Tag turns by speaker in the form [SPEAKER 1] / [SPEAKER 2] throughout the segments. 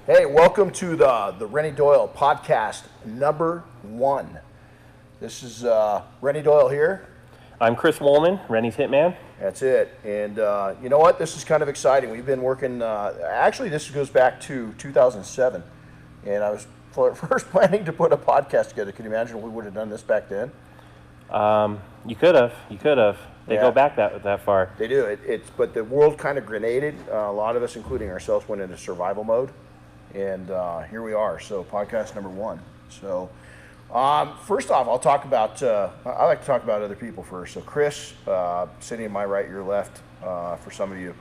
[SPEAKER 1] Hey, welcome to the Renny Doyle Podcast number 1. This is Renny Doyle here.
[SPEAKER 2] I'm Chris Woolman, Renny's Hitman.
[SPEAKER 1] That's it. And you know what? This is kind of exciting. We've been working, actually this goes back to 2007. And I was first planning to put a podcast together. Can you imagine we would have done this back then?
[SPEAKER 2] You could have. They go back that far.
[SPEAKER 1] They do. But the world kind of grenaded. A lot of us, including ourselves, went into survival mode. And here we are. So podcast number 1. So first off, I'll talk about, I like to talk about other people first. So Chris, sitting to my right, your left, for some of you.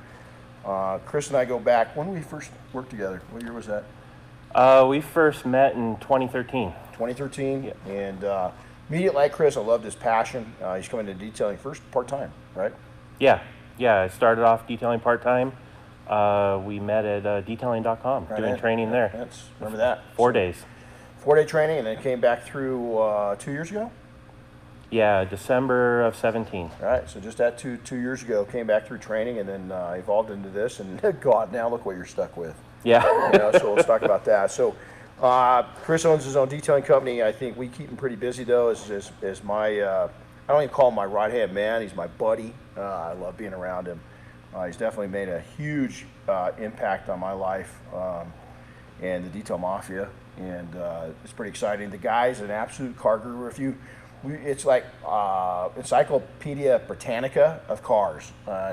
[SPEAKER 1] Chris and I go back, when did we first work together? What year was that?
[SPEAKER 2] We first met in 2013.
[SPEAKER 1] 2013. Yeah. And immediately like Chris, I loved his passion. He's coming into detailing first part-time, right?
[SPEAKER 2] Yeah. I started off detailing part-time. We met at detailing.com, doing training there.
[SPEAKER 1] Remember that?
[SPEAKER 2] 4 days.
[SPEAKER 1] 4-day training, and then came back through 2 years ago?
[SPEAKER 2] Yeah, December of 17.
[SPEAKER 1] All right, so just that two years ago, came back through training and then evolved into this, and God, now look what you're stuck with.
[SPEAKER 2] Yeah.
[SPEAKER 1] So let's talk about that. So Chris owns his own detailing company. I think we keep him pretty busy, though, as my, I don't even call him my right-hand man. He's my buddy. I love being around him. He's definitely made a huge impact on my life and the detail mafia, and it's pretty exciting. The guy's an absolute car guru. It's like Encyclopedia Britannica of cars.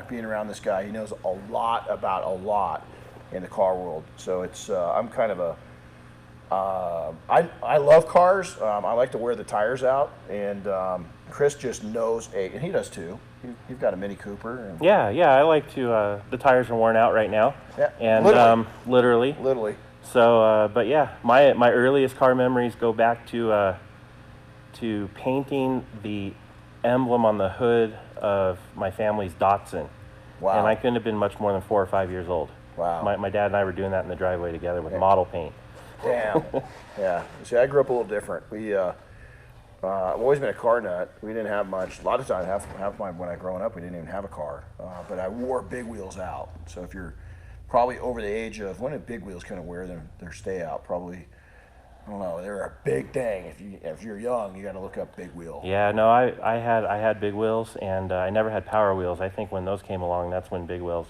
[SPEAKER 1] Being around this guy, he knows a lot about a lot in the car world. So it's I'm kind of a I love cars. I like to wear the tires out, and Chris just knows and he does too. You've got a Mini Cooper. And
[SPEAKER 2] Yeah. I like to. The tires are worn out right now.
[SPEAKER 1] Yeah.
[SPEAKER 2] And literally.
[SPEAKER 1] So,
[SPEAKER 2] but yeah, my earliest car memories go back to painting the emblem on the hood of my family's Datsun.
[SPEAKER 1] Wow.
[SPEAKER 2] And I couldn't have been much more than 4 or 5 years old.
[SPEAKER 1] Wow.
[SPEAKER 2] My dad and I were doing that in the driveway together with model paint.
[SPEAKER 1] Damn. Yeah. See, I grew up a little different. I've always been a car nut. We didn't have much. A lot of times, half my when I growing up, we didn't even have a car. But I wore big wheels out. So if you're probably over the age of, when did big wheels kind of wear their stay out? Probably, I don't know. They're a big thing. If you're young, you got to look up big wheel.
[SPEAKER 2] Yeah. No, I had big wheels, and I never had power wheels. I think when those came along, that's when big wheels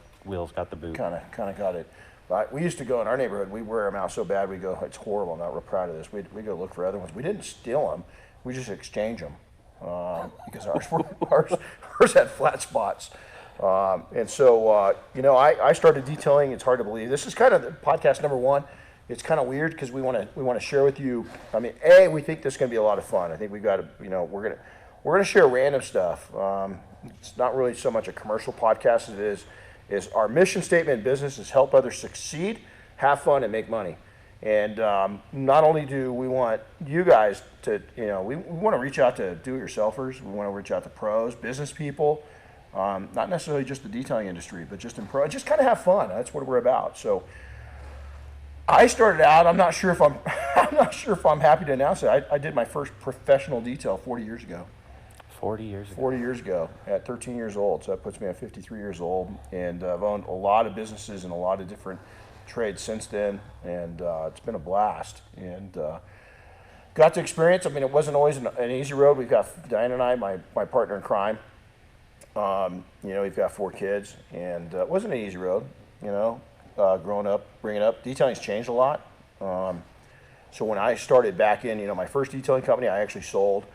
[SPEAKER 2] got the boot.
[SPEAKER 1] Kind of got it. But we used to go in our neighborhood. We wear them out so bad. We go, it's horrible. I'm not real proud of this. We go look for other ones. We didn't steal them. We just exchange them because ours had flat spots. And so, I started detailing. It's hard to believe. This is kind of the podcast number 1. It's kind of weird because we want to share with you. I mean, we think this is going to be a lot of fun. I think we've got to, we're going to share random stuff. It's not really so much a commercial podcast as it is our mission statement in business is help others succeed, have fun, and make money. And not only do we want you guys to, we want to reach out to do-it-yourselfers. We want to reach out to pros, business people, not necessarily just the detailing industry, but just just kind of have fun. That's what we're about. So I started out. I'm not sure if I'm happy to announce it. I did my first professional detail 40 years ago.
[SPEAKER 2] 40 years ago.
[SPEAKER 1] 40 years ago, at 13 years old. So that puts me at 53 years old, and I've owned a lot of businesses and a lot of different trades since then, and it's been a blast, and got to experience. I mean, it wasn't always an easy road. We've got Diane and I, my partner in crime. We've got 4 kids, and it wasn't an easy road. Growing up, bringing up, detailing's changed a lot. So when I started back in, my first detailing company, I actually sold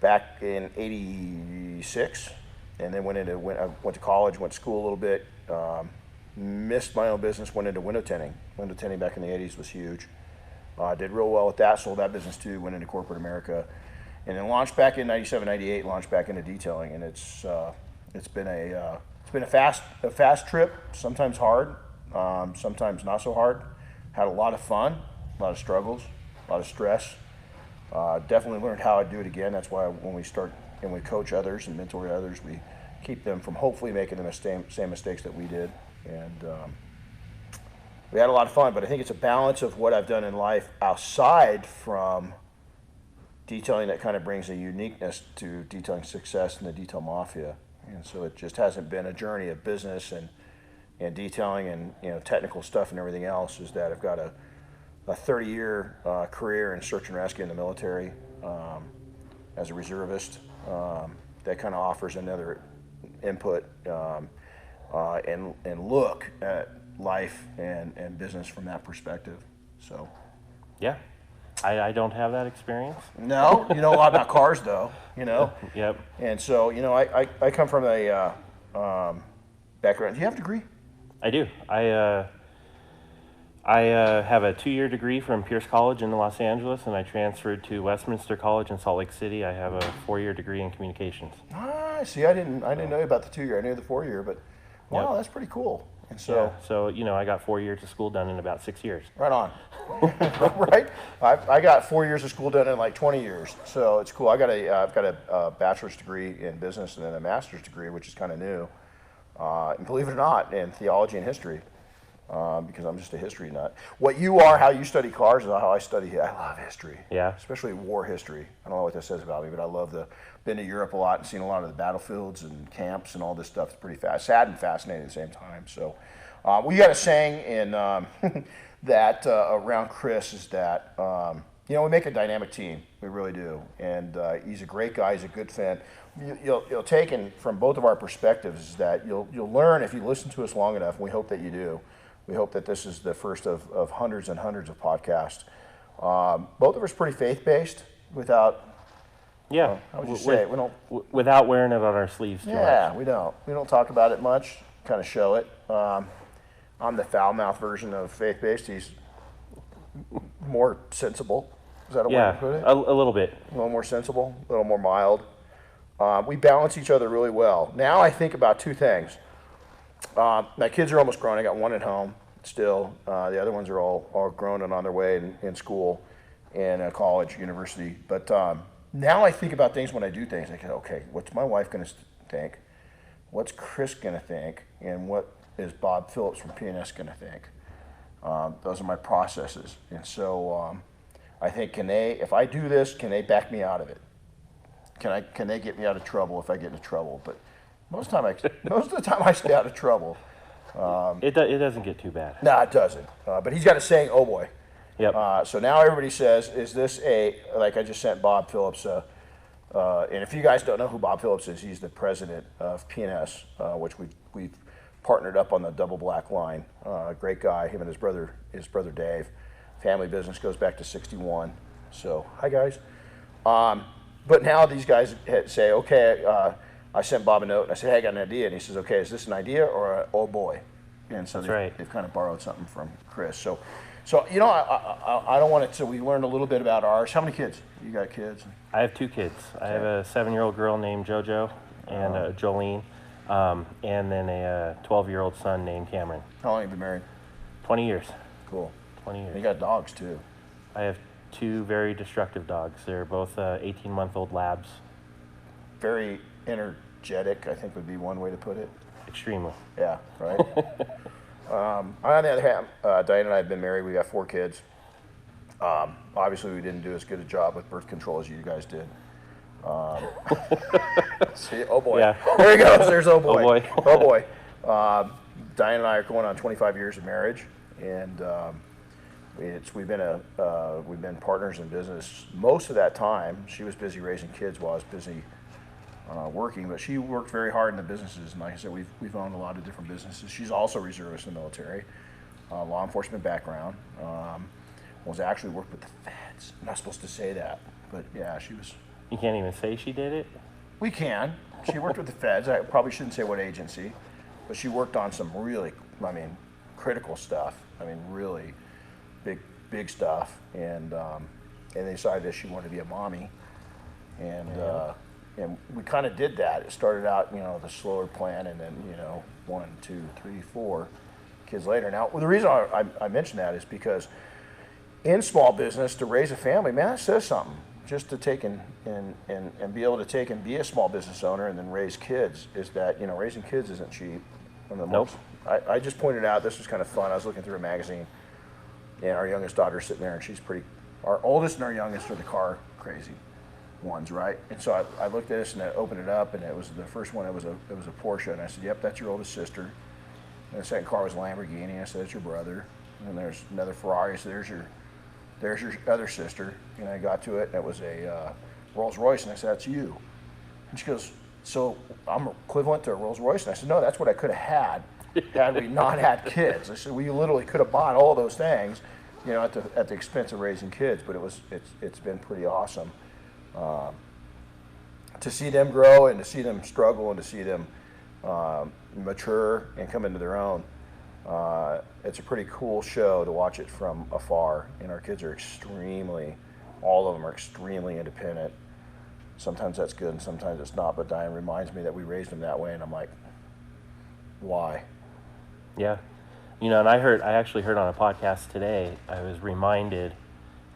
[SPEAKER 1] back in '86, and then I went to college, went to school a little bit. Missed my own business, went into window tinting. Window tinting back in the 80s was huge. Did real well with that, sold that business too, went into corporate America, and then launched back in '97, '98, launched back into detailing, and it's been a fast trip, sometimes hard, sometimes not so hard. Had a lot of fun, a lot of struggles, a lot of stress. Definitely learned how to do it again. That's why when we start and we coach others and mentor others, we keep them from hopefully making the same mistakes that we did. And we had a lot of fun, but I think it's a balance of what I've done in life outside from detailing that kind of brings a uniqueness to detailing success in the detail mafia. And so it just hasn't been a journey of business and and detailing and technical stuff and everything else is that I've got a 30-year career in search and rescue in the military as a reservist. That kind of offers another input and look at life and business from that perspective. So,
[SPEAKER 2] yeah, I don't have that experience.
[SPEAKER 1] No, you know a lot about cars though.
[SPEAKER 2] Yep.
[SPEAKER 1] And so I come from a background. Do you have a degree?
[SPEAKER 2] I do. I have a 2-year degree from Pierce College in Los Angeles, and I transferred to Westminster College in Salt Lake City. I have a 4-year degree in communications.
[SPEAKER 1] Ah, see, I didn't know about the 2-year. I knew the 4-year, but wow,
[SPEAKER 2] Yep.
[SPEAKER 1] that's pretty cool. And so,
[SPEAKER 2] So I got 4 years of school done in about 6 years.
[SPEAKER 1] right on, right? I got 4 years of school done in like 20 years, so it's cool. I've got a bachelor's degree in business and then a master's degree, which is kind of new. And believe it or not, in theology and history. Because I'm just a history nut. What you are, how you study cars, is how I study. I love history.
[SPEAKER 2] Yeah.
[SPEAKER 1] Especially war history. I don't know what that says about me, but I love been to Europe a lot and seen a lot of the battlefields and camps and all this stuff. It's pretty sad and fascinating at the same time. So, we got a saying in that around Chris is that we make a dynamic team. We really do, and he's a great guy. He's a good fan. You'll take in from both of our perspectives is that you'll learn if you listen to us long enough. And we hope that you do. We hope that this is the first of hundreds and hundreds of podcasts. Both of us pretty faith-based without,
[SPEAKER 2] Yeah.
[SPEAKER 1] how would you say it? We don't,
[SPEAKER 2] without wearing it on our sleeves too much.
[SPEAKER 1] we don't. We don't talk about it much, kind of show it. I'm the foul-mouthed version of faith-based. He's more sensible. Is that a way to put it?
[SPEAKER 2] A little bit.
[SPEAKER 1] A little more sensible, a little more mild. We balance each other really well. Now I think about two things. My kids are almost grown. I got one at home still. The other ones are all grown and on their way in school and college, university. But now I think about things when I do things. I go, okay, what's my wife going to think? What's Chris going to think? And what is Bob Phillips from P&S going to think? Those are my processes. And so I think, if I do this, can they back me out of it? Can they get me out of trouble if I get into trouble? But most of the time I stay out of trouble.
[SPEAKER 2] It doesn't get too bad.
[SPEAKER 1] No, it doesn't. But he's got a saying, oh boy.
[SPEAKER 2] Yep.
[SPEAKER 1] So now everybody says, is this like I just sent Bob Phillips, and if you guys don't know who Bob Phillips is, he's the president of P&S, which we've partnered up on the double black line. Great guy, him and his brother Dave. Family business goes back to 61. So, hi guys. But now these guys say, okay, I sent Bob a note and I said, hey, I got an idea. And he says, okay, is this an idea or a oh boy? And so they've kind of borrowed something from Chris. So I don't want it. So we learned a little bit about ours. How many kids? You got kids?
[SPEAKER 2] I have 2 kids. I have a 7-year-old girl named JoJo and Jolene, and then a 12-year-old son named Cameron.
[SPEAKER 1] How long have you been married?
[SPEAKER 2] 20 years.
[SPEAKER 1] Cool.
[SPEAKER 2] 20 years.
[SPEAKER 1] And you got dogs too.
[SPEAKER 2] I have 2 very destructive dogs. They're both 18-month-old labs.
[SPEAKER 1] Very energetic, I think would be one way to put it.
[SPEAKER 2] Extremely.
[SPEAKER 1] Yeah, right. On the other hand, Diane and I have been married. We got 4 kids. Obviously, we didn't do as good a job with birth control as you guys did. See, oh boy.
[SPEAKER 2] Yeah.
[SPEAKER 1] There he goes. There's oh boy.
[SPEAKER 2] Oh boy.
[SPEAKER 1] Oh boy. Diane and I are going on 25 years of marriage, and we've been partners in business most of that time. She was busy raising kids while I was busy working, but she worked very hard in the businesses. And like I said, we've owned a lot of different businesses. She's also a reservist in the military, law enforcement background. Was actually worked with the feds. I'm not supposed to say that, but yeah, she was.
[SPEAKER 2] You can't even say she did it?
[SPEAKER 1] We can. She worked with the feds. I probably shouldn't say what agency, but she worked on some really, critical stuff. Really big stuff. And they decided that she wanted to be a mommy. And we kind of did that. It started out, the slower plan, and then, 1, 2, 3, 4 kids later. Now, the reason I mention that is because in small business, to raise a family, man, that says something. Just to take and be able to take and be a small business owner and then raise kids is that, raising kids isn't cheap.
[SPEAKER 2] Nope.
[SPEAKER 1] I just pointed out, this was kind of fun. I was looking through a magazine, and our youngest daughter's sitting there, and she's our oldest and our youngest are the car crazy ones, right? And so I looked at this and I opened it up, and it was the first one. It was a Porsche, and I said, "Yep, that's your oldest sister." And the second car was a Lamborghini. I said, "It's your brother." And there's another Ferrari. So there's your other sister. And I got to it, and it was a Rolls Royce. And I said, "That's you." And she goes, "So I'm equivalent to a Rolls Royce?" And I said, "No, that's what I could have had we not had kids." I said, "We literally could have bought all those things, at the expense of raising kids." But it's been pretty awesome to see them grow and to see them struggle and to see them mature and come into their own. It's a pretty cool show to watch it from afar. And our kids are all of them are extremely independent. Sometimes that's good and sometimes it's not, but Diane reminds me that we raised them that way, and I'm like, why?
[SPEAKER 2] Yeah. And I actually heard on a podcast today, I was reminded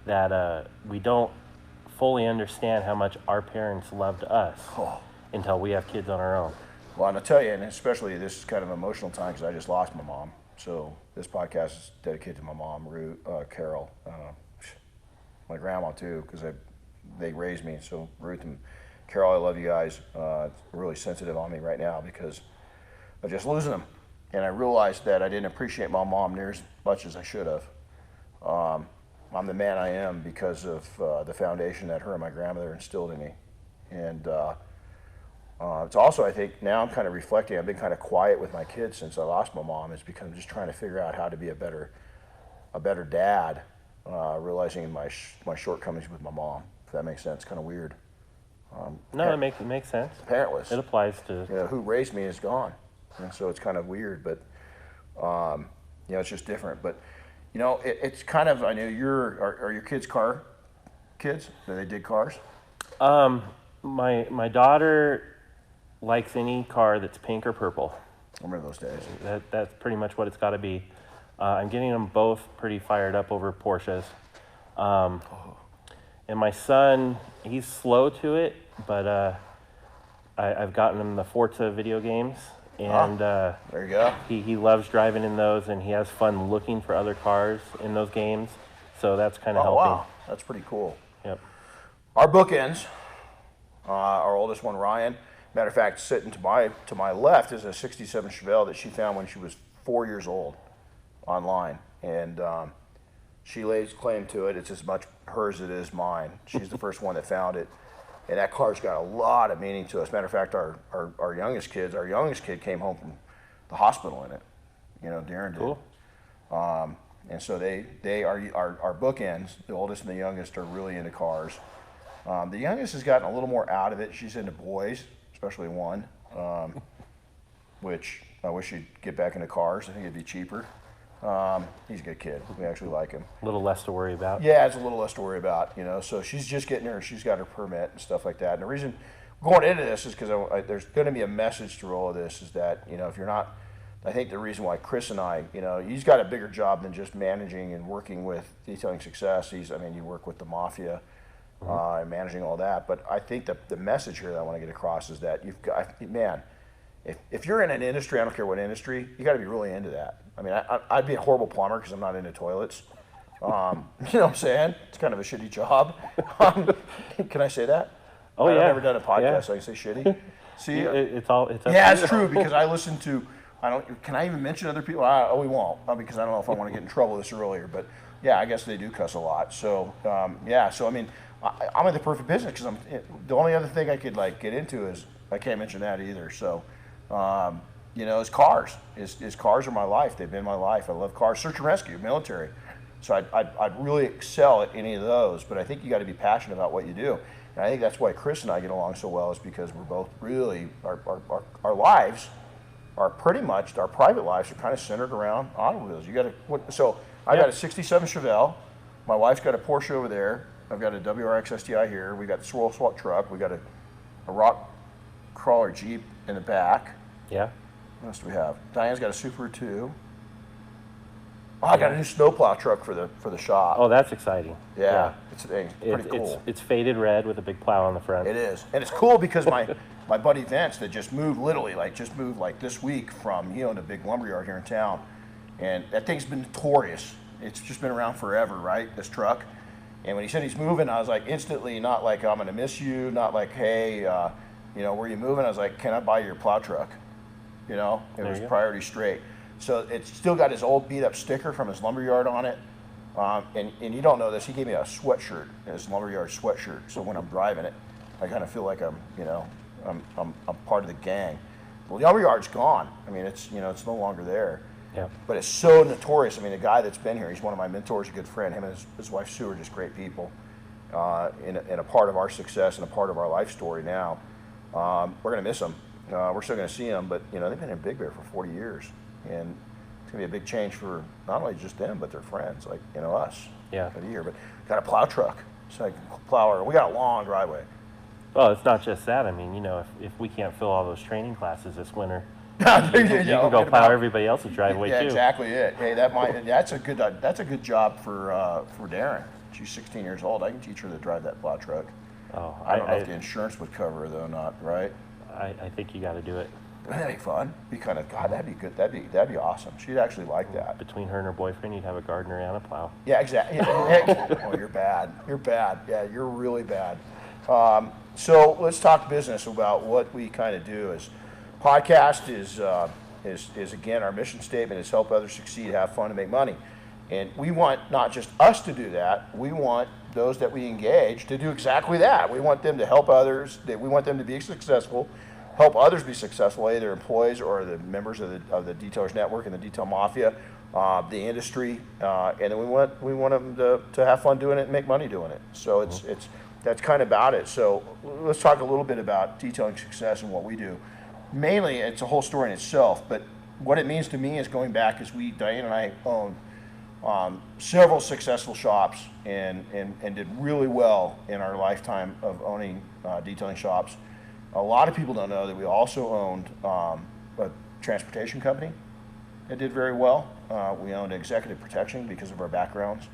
[SPEAKER 2] that we don't fully understand how much our parents loved us until we have kids on our own.
[SPEAKER 1] Well, and I'll tell you, and especially this is kind of an emotional time because I just lost my mom. So this podcast is dedicated to my mom, Carol, my grandma too, because they raised me. So Ruth and Carol, I love you guys. It's really sensitive on me right now because of just losing them. And I realized that I didn't appreciate my mom near as much as I should have. I'm the man I am because of the foundation that her and my grandmother instilled in me. And it's also, I think, now I'm kind of reflecting. I've been kind of quiet with my kids since I lost my mom. It's because I'm just trying to figure out how to be a better dad, realizing my shortcomings with my mom. If that makes sense, kind of weird.
[SPEAKER 2] No, it makes sense.
[SPEAKER 1] Parentless.
[SPEAKER 2] It applies to
[SPEAKER 1] who raised me is gone, and so it's kind of weird. But it's just different. But it's kind of, I know are your kids car kids? Do they dig cars?
[SPEAKER 2] My daughter likes any car that's pink or purple.
[SPEAKER 1] I remember those days.
[SPEAKER 2] That's pretty much what it's got to be. I'm getting them both pretty fired up over Porsches. And my son, he's slow to it, but I've gotten him the Forza video games. And
[SPEAKER 1] there you go.
[SPEAKER 2] He loves driving in those, and he has fun looking for other cars in those games. So that's kind of helping.
[SPEAKER 1] Wow, that's pretty cool.
[SPEAKER 2] Yep.
[SPEAKER 1] Our bookends, our oldest one, Ryan. Matter of fact, sitting to my left is a '67 Chevelle that she found when she was 4 years old online, and she lays claim to it. It's as much hers as it is mine. She's the first one that found it, and that car's got a lot of meaning to us. Matter of fact, our youngest kid came home from the hospital in it. Darren did.
[SPEAKER 2] Cool.
[SPEAKER 1] And so they are our bookends. The oldest and the youngest are really into cars. The youngest has gotten a little more out of it. She's into boys, especially one, which I wish she'd get back into cars. I think it'd be cheaper. He's a good kid. We actually like him.
[SPEAKER 2] A little less to worry about.
[SPEAKER 1] Yeah, it's a little less to worry about, So she's just she's got her permit and stuff like that. And the reason going into this is because there's going to be a message through all of this is that, if you're not, I think the reason why Chris and I, he's got a bigger job than just managing and working with Detailing Success. You work with the mafia. And managing all that, but I think the message here that I want to get across is that you've got, man, if you're in an industry, I don't care what industry, you got to be really into that. I'd be a horrible plumber because I'm not into toilets. You know what I'm saying? It's kind of a shitty job. Can I say that?
[SPEAKER 2] Oh yeah.
[SPEAKER 1] I've never done a podcast, so I can say shitty. See,
[SPEAKER 2] it's up
[SPEAKER 1] yeah,
[SPEAKER 2] to
[SPEAKER 1] it's true because I listen to. Can I even mention other people? We won't because I don't know if I want to get in trouble this earlier. But yeah, I guess they do cuss a lot. So I'm in the perfect business because the only other thing I could get into is I can't mention that either. So, is cars. Is cars are my life. They've been my life. I love cars. Search and rescue, military. So I'd really excel at any of those. But I think you got to be passionate about what you do. And I think that's why Chris and I get along so well is because we're both really our lives are pretty much our private lives are kind of centered around automobiles. I got a '67 Chevelle. My wife's got a Porsche over there. I've got a WRX STI here. We got a swirl swap truck. We got a rock crawler Jeep in the back.
[SPEAKER 2] Yeah.
[SPEAKER 1] What else do we have? Diane's got a Subaru too. I got a new snowplow truck for the shop.
[SPEAKER 2] Oh, that's exciting.
[SPEAKER 1] Yeah. It's pretty cool.
[SPEAKER 2] It's faded red with a big plow on the front.
[SPEAKER 1] It is, and it's cool because my buddy Vince that just moved this week from he owned a big lumberyard here in town, and that thing's been notorious. It's just been around forever, right? This truck. And when he said he's moving, I was like instantly not like I'm gonna miss you, not like hey, where you moving? I was like, can I buy your plow truck? It was priority straight. So it's still got his old beat up sticker from his lumberyard on it. And you don't know this, he gave me a sweatshirt, his lumberyard sweatshirt. So when I'm driving it, I kind of feel like I'm part of the gang. Well, the lumberyard's gone. I mean, it's no longer there.
[SPEAKER 2] Yeah.
[SPEAKER 1] But it's so notorious. I mean, the guy that's been here, he's one of my mentors, a good friend. Him and his wife Sue are just great people, in a part of our success and a part of our life story now. We're gonna miss them. We're still gonna see them, but they've been in Big Bear for 40 years, and it's gonna be a big change for not only just them, but their friends, like us.
[SPEAKER 2] Yeah.
[SPEAKER 1] For the year, but got a plow truck, so I can plow. We got a long driveway.
[SPEAKER 2] Well, it's not just that. I mean, if we can't fill all those training classes this winter, you
[SPEAKER 1] can
[SPEAKER 2] go plow everybody else's driveway
[SPEAKER 1] yeah,
[SPEAKER 2] too.
[SPEAKER 1] Exactly it. Hey, that's a good job for Darren. She's 16 years old. I can teach her to drive that plow truck.
[SPEAKER 2] Oh,
[SPEAKER 1] I don't know if the insurance would cover her though, not right.
[SPEAKER 2] I think you got to do it.
[SPEAKER 1] That'd be fun. That'd be good. That'd be awesome. She'd actually like that.
[SPEAKER 2] Between her and her boyfriend, you'd have a gardener and a plow.
[SPEAKER 1] Yeah, exactly. Oh, you're bad. You're bad. Yeah, you're really bad. So let's talk business about what we kind of do. Is podcast is again our mission statement is help others succeed, have fun, and make money. And we want not just us to do that. We want those that we engage to do exactly that. We want them to help others. We want them to be successful. Help others be successful, either employees or the members of the Detailers Network and the Detail Mafia, the industry, and then we want them to have fun doing it and make money doing it. So that's kind of about it. So let's talk a little bit about detailing success and what we do. Mainly, it's a whole story in itself, but what it means to me is going back as Diane and I own several successful shops and did really well in our lifetime of owning detailing shops. A lot of people don't know that we also owned a transportation company that did very well. We owned executive protection because of our backgrounds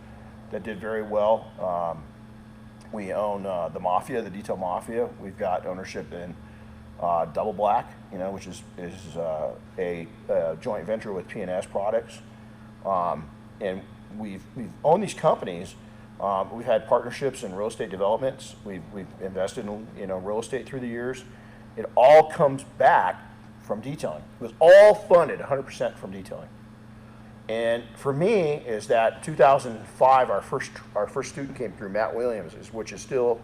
[SPEAKER 1] that did very well. We own the Mafia, the Detail Mafia. We've got ownership in Double Black, which is a joint venture with P&S Products. And we've owned these companies. We've had partnerships in real estate developments. We've invested in real estate through the years. It all comes back from detailing. It was all funded 100% from detailing. And for me, is that 2005, our first student came through, Matt Williams, which is still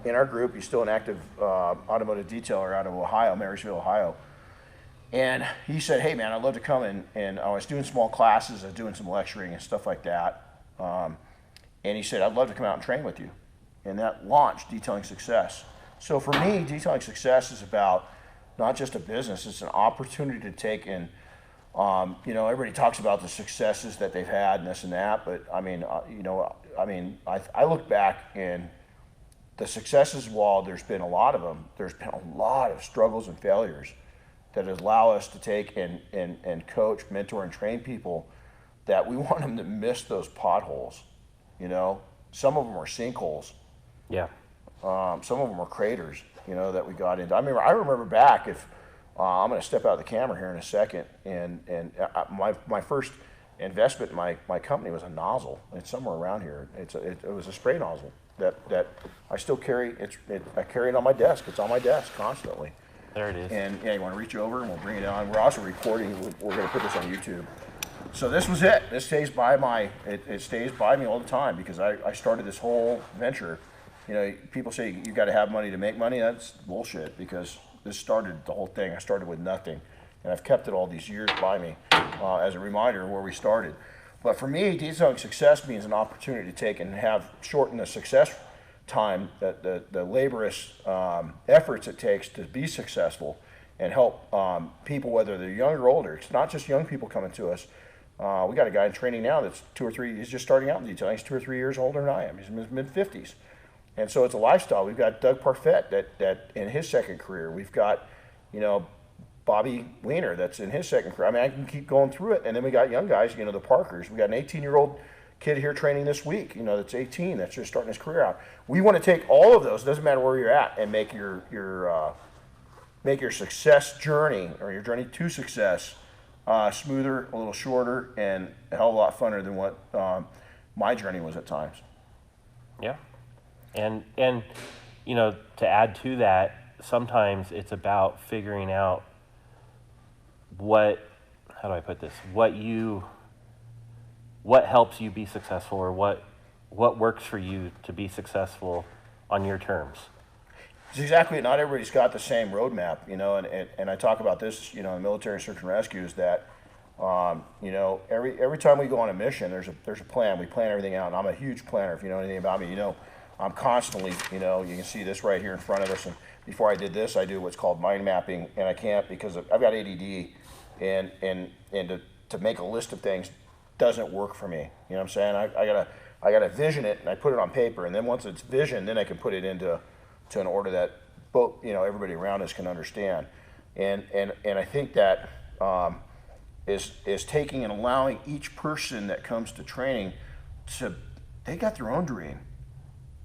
[SPEAKER 1] in our group. He's still an active automotive detailer out of Ohio, Marysville, Ohio. And he said, hey man, I'd love to come and I was doing small classes, I was doing some lecturing and stuff like that. And he said, I'd love to come out and train with you. And that launched Detailing Success. So for me, Detailing Success is about not just a business, it's an opportunity to take and, everybody talks about the successes that they've had and this and that, but I look back and the successes, while there's been a lot of them, there's been a lot of struggles and failures that allow us to take and coach, mentor, and train people that we want them to miss those potholes. Some of them are sinkholes.
[SPEAKER 2] Yeah.
[SPEAKER 1] Some of them are craters, that we got into. I remember back, if I'm going to step out of the camera here in a second, and my first investment in my company was a nozzle. It's somewhere around here. It was a spray nozzle that I still carry. I carry it on my desk. It's on my desk constantly.
[SPEAKER 2] There it is.
[SPEAKER 1] And you want to reach over and we'll bring it on. We're also recording. We're going to put this on YouTube. So this was it. This stays by it stays by me all the time because I started this whole venture. People say you got to have money to make money. That's bullshit because this started the whole thing. I started with nothing, and I've kept it all these years by me as a reminder of where we started. But for me, detailing success means an opportunity to take and have shorten the success time, the laborious efforts it takes to be successful and help people, whether they're young or older. It's not just young people coming to us. We got a guy in training now that's 2 or 3, he's just starting out in detailing. He's 2 or 3 years older than I am. He's in his mid-50s. And so it's a lifestyle. We've got Doug Parfett that in his second career. We've got, Bobby Wiener that's in his second career. I can keep going through it. And then we got young guys, the Parkers. We got an 18-year-old kid here training this week, that's 18, that's just starting his career out. We want to take all of those, doesn't matter where you're at, and make your success journey or your journey to success smoother, a little shorter, and a hell of a lot funner than what my journey was at times.
[SPEAKER 2] Yeah. And to add to that, sometimes it's about figuring out what how do I put this? What helps you be successful, or what works for you to be successful on your terms?
[SPEAKER 1] It's exactly. Not everybody's got the same roadmap, and I talk about this, in military search and rescue, is that, every time we go on a mission, there's a plan. We plan everything out, and I'm a huge planner. If you know anything about me, I'm constantly, you can see this right here in front of us. And before I did this, I do what's called mind mapping, and I can't because I've got ADD, and to make a list of things doesn't work for me. You know what I'm saying? I gotta vision it, and I put it on paper, and then once it's visioned, then I can put it into an order that both everybody around us can understand. And I think that is taking and allowing each person that comes to training they got their own dream.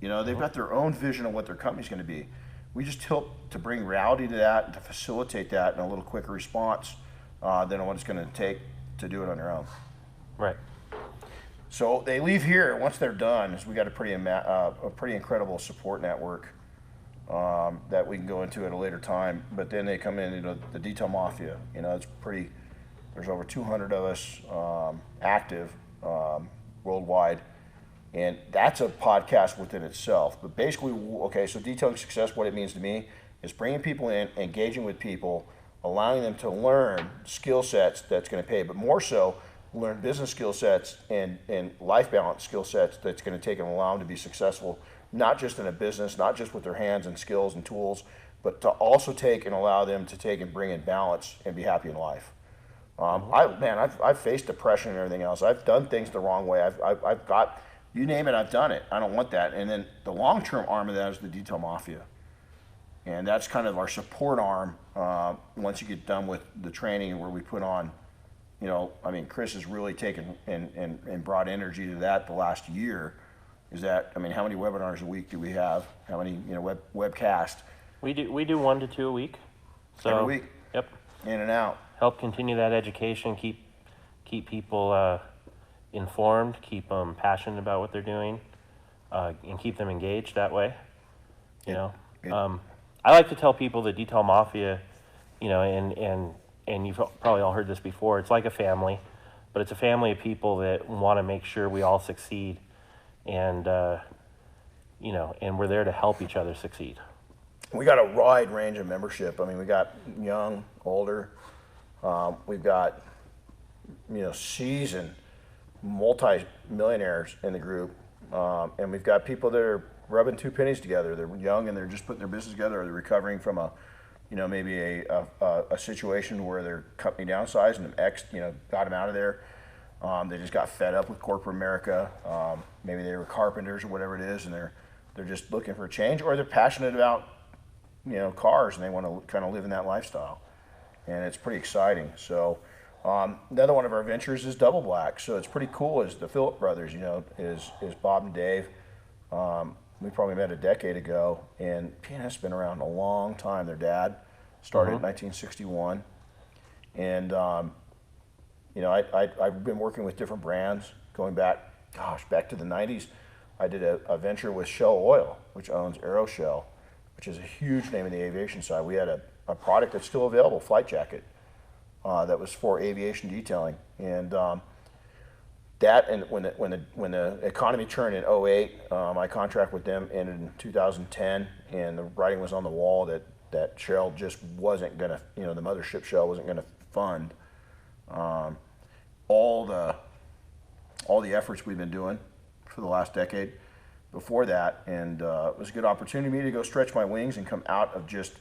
[SPEAKER 1] They've got their own vision of what their company's going to be. We just help to bring reality to that and to facilitate that in a little quicker response than what it's going to take to do it on their own.
[SPEAKER 2] Right.
[SPEAKER 1] So they leave here. Once they're done, we got a pretty incredible support network that we can go into at a later time. But then they come in, the detail mafia. It's pretty. There's over 200 of us active worldwide. And that's a podcast within itself. But basically, so detailing success, what it means to me is bringing people in, engaging with people, allowing them to learn skill sets that's going to pay, but more so learn business skill sets and life balance skill sets that's going to take and allow them to be successful, not just in a business, not just with their hands and skills and tools, but to also take and allow them to take and bring in balance and be happy in life. I've faced depression and everything else. I've done things the wrong way. I've got... You name it, I've done it. I don't want that. And then the long-term arm of that is the detail mafia. And that's kind of our support arm once you get done with the training where we put on, Chris has really taken and brought energy to that the last year. How many webinars a week do we have? How many, webcast?
[SPEAKER 2] We do 1 to 2 a week. So,
[SPEAKER 1] every week?
[SPEAKER 2] Yep.
[SPEAKER 1] In and out.
[SPEAKER 2] Help continue that education, keep people informed, keep them passionate about what they're doing, and keep them engaged that way. I like to tell people the detail mafia, and you've probably all heard this before. It's like a family, but it's a family of people that want to make sure we all succeed, and and we're there to help each other succeed.
[SPEAKER 1] We got a wide range of membership. We got young, older. We've got seasoned multi-millionaires in the group, and we've got people that are rubbing two pennies together. They're young and they're just putting their business together, or they're recovering from maybe a situation where their company downsized and got them out of there. They just got fed up with corporate America. Maybe they were carpenters or whatever it is, and they're just looking for a change, or they're passionate about cars and they want to kind of live in that lifestyle, and it's pretty exciting. So. Another one of our ventures is Double Black, so it's pretty cool. Is the Phillip brothers, is Bob and Dave. We probably met a decade ago, and P&S has been around a long time. Their dad started in 1961, and I've been working with different brands going back to the 90s. I did a venture with Shell Oil, which owns Aeroshell, which is a huge name in the aviation side. We had a product that's still available, Flight Jacket. That was for aviation detailing, and when the economy turned in 2008, my contract with them ended in 2010, and the writing was on the wall that Shell just wasn't gonna, the mothership Shell wasn't gonna fund all the efforts we've been doing for the last decade before that, and it was a good opportunity for me to go stretch my wings and come out of just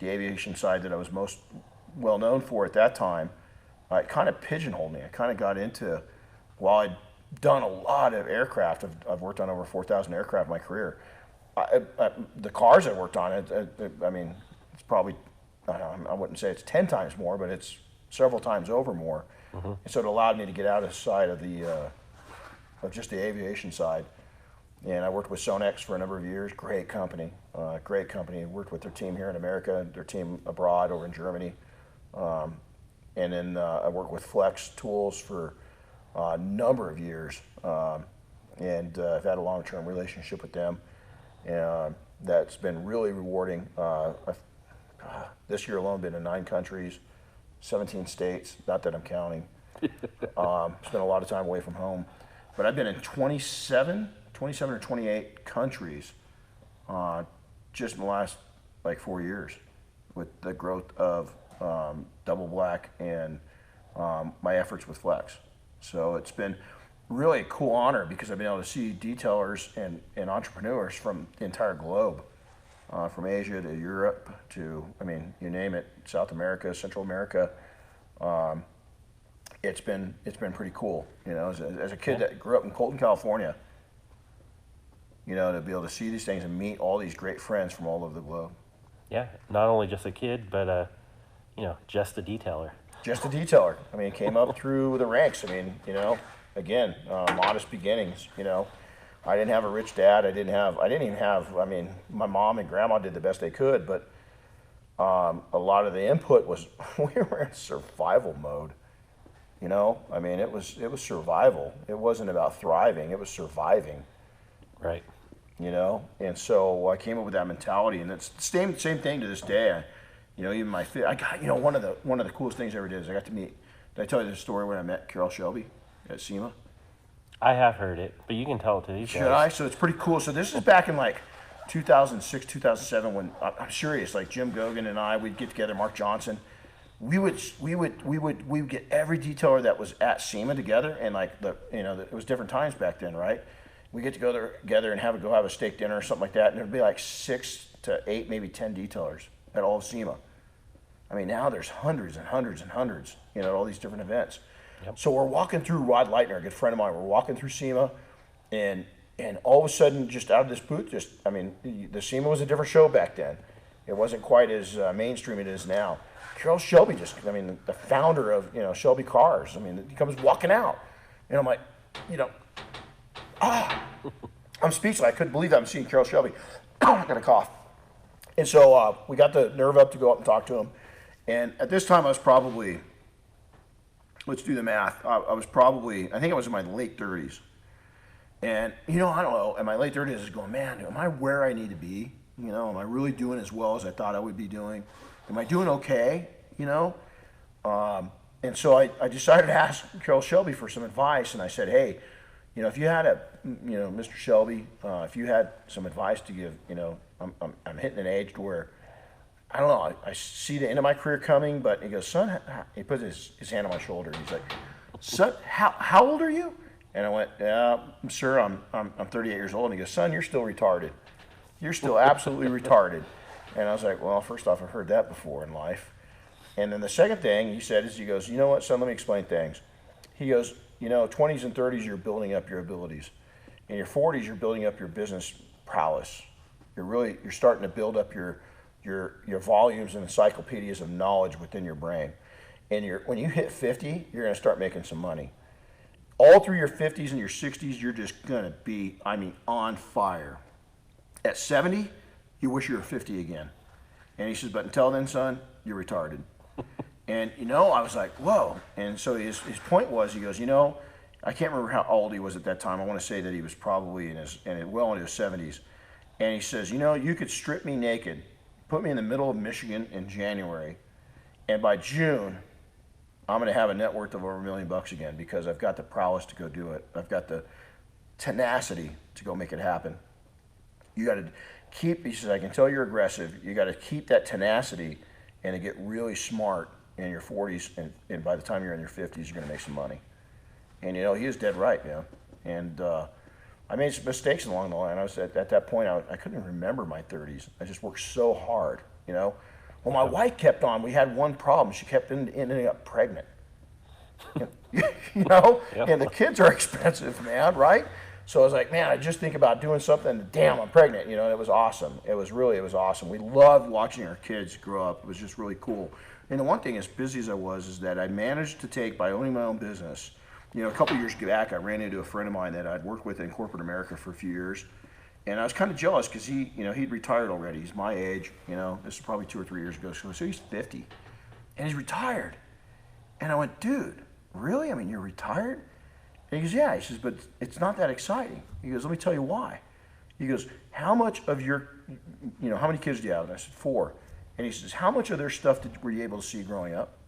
[SPEAKER 1] the aviation side that I was most well known for at that time. It kind of pigeonholed me. I kind of got into, while I'd done a lot of aircraft, I've worked on over 4,000 aircraft in my career. The cars I worked on, it's probably, I wouldn't say it's 10 times more, but it's several times over more. Mm-hmm. And so it allowed me to get out of the side of just the aviation side. And I worked with Sonex for a number of years. Great company. Worked with their team here in America, their team abroad over in Germany. And then I worked with Flex Tools for a number of years, and I've had a long-term relationship with them, and that's been really rewarding. This year alone, been in 9 countries, 17 states, not that I'm counting. Spent a lot of time away from home. But I've been in 27 or 28 countries just in the last like 4 years with the growth of Double Black and my efforts with Flex. So it's been really a cool honor because I've been able to see detailers and entrepreneurs from the entire globe, from Asia to Europe to, I mean, you name it, South America, Central America. It's been pretty cool, you know, as a kid that grew up in Colton, California, you know, to be able to see these things and meet all these great friends from all over the globe.
[SPEAKER 2] Yeah, not only just a kid, but you know, just a detailer.
[SPEAKER 1] Just a detailer. I mean, came up through the ranks. I mean, you know, again, modest beginnings. You know, I didn't have a rich dad. I didn't even have. I mean, my mom and grandma did the best they could, but a lot of the input was we were in survival mode. You know, I mean, it was survival. It wasn't about thriving. It was surviving.
[SPEAKER 2] Right.
[SPEAKER 1] You know, and so I came up with that mentality, and it's the same thing to this day. You know, even I got, you know, one of the coolest things I ever did is I got to meet. Did I tell you the story when I met Carol Shelby at SEMA?
[SPEAKER 2] I have heard it, but you can tell it to these guys.
[SPEAKER 1] Should I? So it's pretty cool. So this is back in like 2006, 2007 when I'm serious. Like Jim Gogan and I, we'd get together. Mark Johnson. We would get every detailer that was at SEMA together, and like it was different times back then, right? We get to go there together and go have a steak dinner or something like that, and there'd be like 6 to 8, maybe 10 detailers at all of SEMA. I mean, now there's hundreds and hundreds and hundreds, you know, at all these different events. Yep. So we're walking through Rod Leitner, a good friend of mine. We're walking through SEMA, and all of a sudden, just out of this booth, the SEMA was a different show back then. It wasn't quite as mainstream it is now. Carol Shelby the founder of, you know, Shelby Cars, I mean, he comes walking out, and I'm like, you know, I'm speechless. I couldn't believe I'm seeing Carol Shelby. I got a cough. And so we got the nerve up to go up and talk to him. And at this time, I was probably, let's do the math. I think I was in my late 30s. And, you know, I don't know, in my late 30s, I was going, man, am I where I need to be? You know, am I really doing as well as I thought I would be doing? Am I doing okay? You know? And so I decided to ask Carol Shelby for some advice. And I said, hey, you know, if you had Mr. Shelby, if you had some advice to give, you know, I'm hitting an age to where, I don't know, I see the end of my career coming, but he goes, son, he puts his hand on my shoulder, and he's like, son, how old are you? And I went, yeah, sir, I'm 38 years old. And he goes, son, you're still retarded. You're still absolutely retarded. And I was like, well, first off, I've heard that before in life. And then the second thing he said is, he goes, you know what, son, let me explain things. He goes, you know, 20s and 30s, you're building up your abilities. In your 40s, you're building up your business prowess. You're starting to build up your volumes and encyclopedias of knowledge within your brain. And when you hit 50, you're going to start making some money. All through your 50s and your 60s, you're just going to be, on fire. At 70, you wish you were 50 again. And he says, but until then, son, you're retarded. And, you know, I was like, whoa. And so his point was, he goes, you know, I can't remember how old he was at that time. I want to say that he was probably well into his 70s. And he says, you know, you could strip me naked, put me in the middle of Michigan in January, and by June, I'm going to have a net worth of over $1 million again because I've got the prowess to go do it. I've got the tenacity to go make it happen. You got to keep, he says, I can tell you're aggressive. You got to keep that tenacity and to get really smart in your 40s, and by the time you're in your 50s, you're going to make some money. And, you know, he is dead right, man. And I made some mistakes along the line. I was at that point, I couldn't even remember my 30s. I just worked so hard, you know. Well, my wife kept on. We had one problem. She kept ending up pregnant. You know? Yep. And the kids are expensive, man, right? So I was like, man, I just think about doing something. Damn, I'm pregnant. You know, and it was awesome. It was awesome. We loved watching our kids grow up. It was just really cool. And the one thing, as busy as I was, is that I managed to take, by owning my own business, you know, a couple years back, I ran into a friend of mine that I'd worked with in corporate America for a few years. And I was kind of jealous because he'd retired already. He's my age, you know, this is probably 2 or 3 years ago. So he's 50 and he's retired. And I went, dude, really? I mean, you're retired? And he goes, yeah. He says, but it's not that exciting. He goes, let me tell you why. He goes, how much of your, how many kids do you have? And I said, 4. And he says, how much of their stuff were you able to see growing up?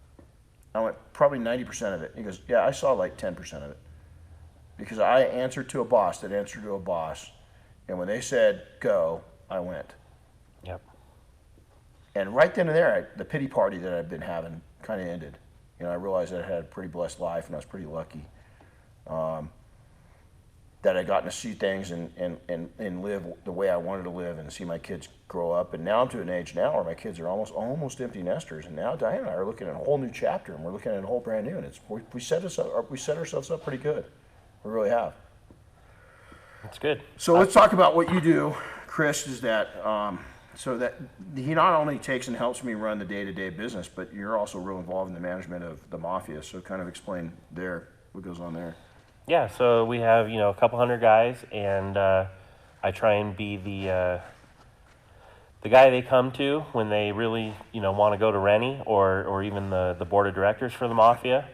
[SPEAKER 1] I went, probably 90% of it. He goes, yeah, I saw like 10% of it. Because I answered to a boss that answered to a boss. And when they said go, I went.
[SPEAKER 2] Yep.
[SPEAKER 1] And right then and there, the pity party that I'd been having kind of ended. I realized that I had a pretty blessed life, and I was pretty lucky that I'd gotten to see things and live the way I wanted to live, and see my kids grow up. And now I'm to an age now where my kids are almost empty nesters. And now Diane and I are looking at a whole new chapter, and we're looking at a whole brand new. And we set ourselves up pretty good. We really have.
[SPEAKER 2] That's good.
[SPEAKER 1] So let's talk about what you do, Chris. Is that so that he not only takes and helps me run the day-to-day business, but you're also real involved in the management of the mafia. So kind of explain what goes on there.
[SPEAKER 2] Yeah, so we have, a couple hundred guys, and I try and be the guy they come to when they really, want to go to Renny or even the board of directors for the mafia.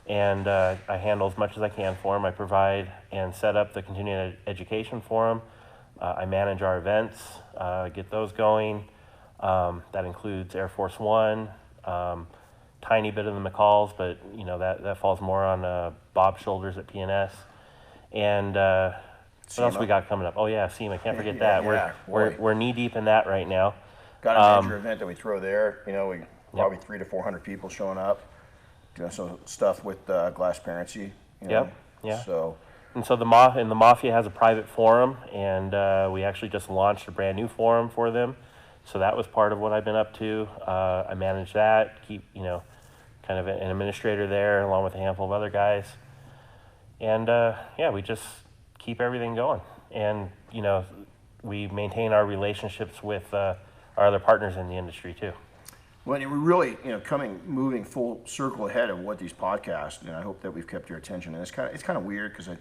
[SPEAKER 2] And I handle as much as I can for them. I provide and set up the continuing education for them. I manage our events, get those going. That includes Air Force One, tiny bit of the McCalls, but that falls more on Bob's shoulders at PNS. And what else we got coming up? Oh yeah, SEMA, can't forget that. We're knee deep in that right now.
[SPEAKER 1] Got a major event that we throw there. We probably 300 to 400 people showing up. Some stuff with Glassparency.
[SPEAKER 2] Yep. Yeah.
[SPEAKER 1] So
[SPEAKER 2] the Mafia has a private forum, and we actually just launched a brand new forum for them. So that was part of what I've been up to. I manage that, keep kind of an administrator there, along with a handful of other guys, and we just keep everything going. And we maintain our relationships with our other partners in the industry too.
[SPEAKER 1] Well, and we're really, moving full circle ahead of what these podcasts, and I hope that we've kept your attention. And it's kind of weird because I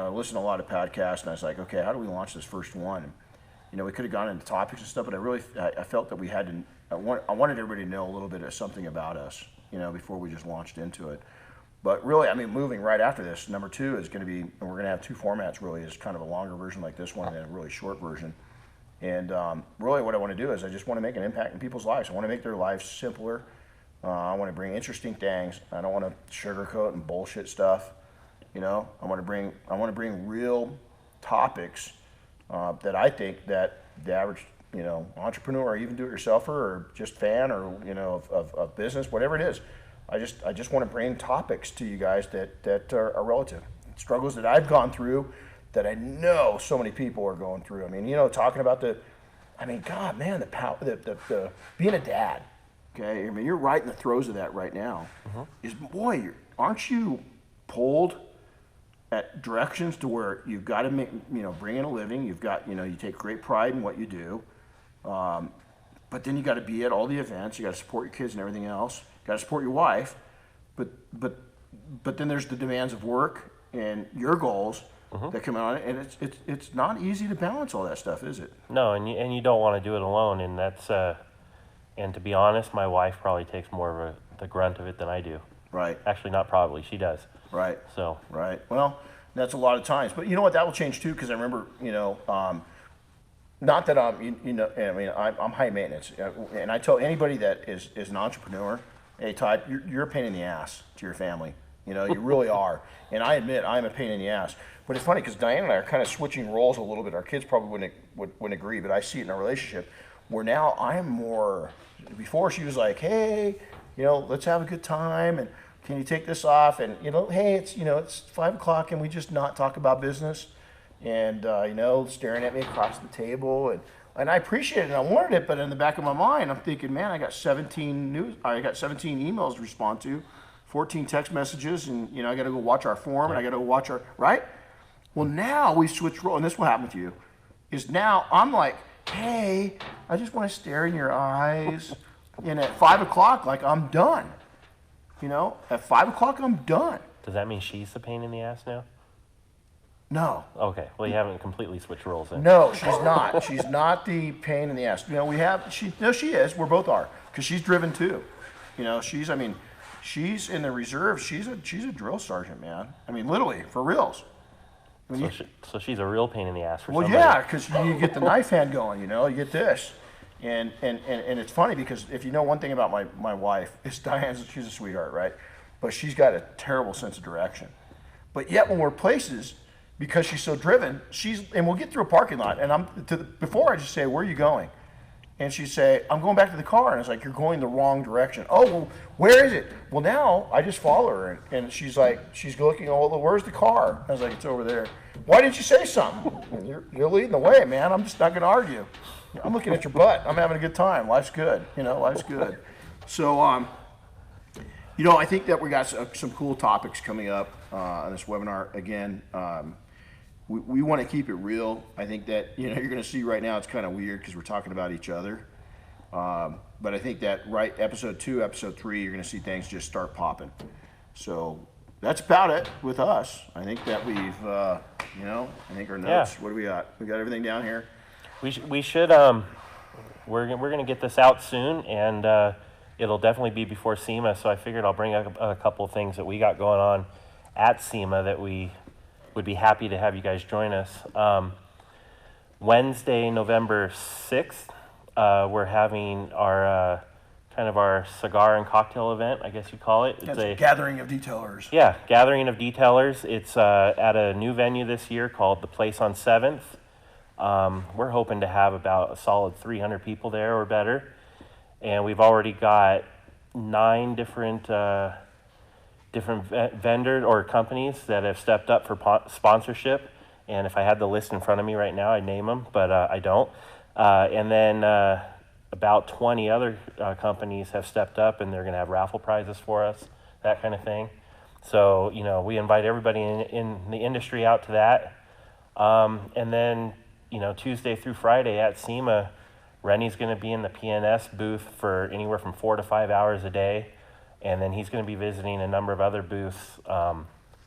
[SPEAKER 1] listen to a lot of podcasts, and I was like, okay, how do we launch this first one? And, we could have gone into topics and stuff, but I felt that we had to. I wanted everybody to know a little bit of something about us, before we just launched into it. But really, moving right after this, number 2 is going to be, and we're going to have 2 formats. Really, is kind of a longer version like this one, and then a really short version. And really what I want to do is I just want to make an impact in people's lives. I want to make their lives simpler. I want to bring interesting things. I don't want to sugarcoat and bullshit stuff. I want to bring real topics that I think that the average entrepreneur or even do-it-yourselfer or just fan or of business, whatever it is. I just want to bring topics to you guys that are relative. Struggles that I've gone through, that I know so many people are going through. Talking about the being a dad. Okay, you're right in the throes of that right now. Mm-hmm. Aren't you pulled at directions to where you've got to make, bring in a living. You've got, you take great pride in what you do, but then you got to be at all the events. You got to support your kids and everything else. You got to support your wife, but then there's the demands of work and your goals. Mm-hmm. That come on, and it's not easy to balance all that stuff, is it?
[SPEAKER 2] No, and you don't want to do it alone, and that's and to be honest, my wife probably takes more of the grunt of it than I do.
[SPEAKER 1] Right.
[SPEAKER 2] Actually, not probably, she does.
[SPEAKER 1] Right.
[SPEAKER 2] So.
[SPEAKER 1] Right. Well, that's a lot of times, but you know what? That will change too, because I remember, not that I'm high maintenance, and I tell anybody that is an entrepreneur, hey Todd, you're a pain in the ass to your family. You really are, and I admit I'm a pain in the ass. But it's funny because Diane and I are kind of switching roles a little bit. Our kids probably wouldn't agree, but I see it in our relationship where now I'm more. Before she was like, hey, let's have a good time, and can you take this off? And hey, it's 5 o'clock, and we just not talk about business, and staring at me across the table, and I appreciate it and I wanted it, but in the back of my mind, I'm thinking, man, I got 17 emails to respond to, 14 text messages, and I got to go watch our forum, and I got to go watch our right. Well, now we switch roles, and this will happen with you, is now I'm like, hey, I just want to stare in your eyes, and at 5 o'clock, like, I'm done. At 5 o'clock, I'm done.
[SPEAKER 2] Does that mean she's the pain in the ass now?
[SPEAKER 1] No.
[SPEAKER 2] Okay, well, you haven't completely switched roles then.
[SPEAKER 1] No, she's not. She's not the pain in the ass. She is, we both are, because she's driven too. She's in the reserve. She's a drill sergeant, man. Literally, for reals.
[SPEAKER 2] So she's a real pain in the ass for
[SPEAKER 1] somebody. Well, yeah, because you get the knife hand going, you get this. And it's funny because if you know one thing about my wife, is she's a sweetheart, right? But she's got a terrible sense of direction. But yet when we're places, because she's so driven, and we'll get through a parking lot, and before I just say, where are you going? And she'd say, I'm going back to the car. And I was like, you're going the wrong direction. Oh, well, where is it? Well, now I just follow her. And she's like, she's looking, oh, where's the car? I was like, it's over there. Why didn't you say something? You're leading the way, man. I'm just not going to argue. I'm looking at your butt. I'm having a good time. Life's good. Life's good. So, I think that we got some cool topics coming up on this webinar. Again, we want to keep it real. I think that, you're going to see right now it's kind of weird because we're talking about each other. But I think that episode 2, episode 3, you're going to see things just start popping. So that's about it with us. I think that we've, I think our notes, What do we got? We got everything down here.
[SPEAKER 2] We should, we're going to get this out soon, and it'll definitely be before SEMA, so I figured I'll bring up a couple of things that we got going on at SEMA that we would be happy to have you guys join us. Wednesday, November 6th, we're having our kind of our cigar and cocktail event, I guess you call it.
[SPEAKER 1] It's a gathering of detailers.
[SPEAKER 2] Yeah, gathering of detailers. It's at a new venue this year called The Place on 7th. We're hoping to have about a solid 300 people there or better. And we've already got 9 different vendors or companies that have stepped up for sponsorship. And if I had the list in front of me right now, I'd name them, but I don't. And then about 20 other companies have stepped up, and they're going to have raffle prizes for us, that kind of thing. So, we invite everybody in the industry out to that. And then, Tuesday through Friday at SEMA, Renny's going to be in the PNS booth for anywhere from 4 to 5 hours a day. And then he's going to be visiting a number of other booths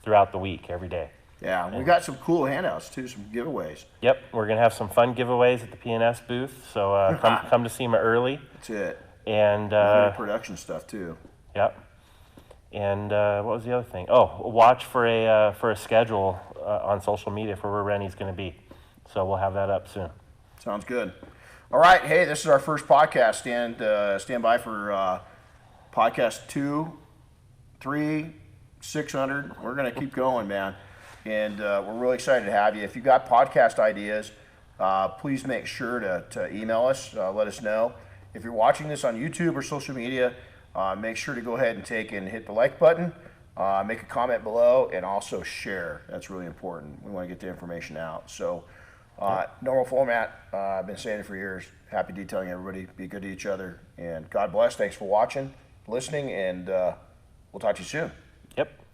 [SPEAKER 2] throughout the week, every day.
[SPEAKER 1] Yeah, we got some cool handouts too, some giveaways.
[SPEAKER 2] Yep, we're going to have some fun giveaways at the PNS booth. So come to SEMA early.
[SPEAKER 1] That's it.
[SPEAKER 2] And
[SPEAKER 1] production stuff too.
[SPEAKER 2] Yep. And what was the other thing? Oh, watch for a schedule on social media for where Renny's going to be. So we'll have that up soon.
[SPEAKER 1] Sounds good. All right, hey, this is our first podcast. Stand by for podcast 2, 3, 600. We're going to keep going, man. And we're really excited to have you. If you got podcast ideas, please make sure to email us. Let us know. If you're watching this on YouTube or social media, make sure to go ahead and hit the like button, make a comment below, and also share. That's really important. We want to get the information out. So normal format, I've been saying it for years. Happy detailing everybody. Be good to each other. And God bless. Thanks for watching, listening, and we'll talk to you soon.
[SPEAKER 2] Yep.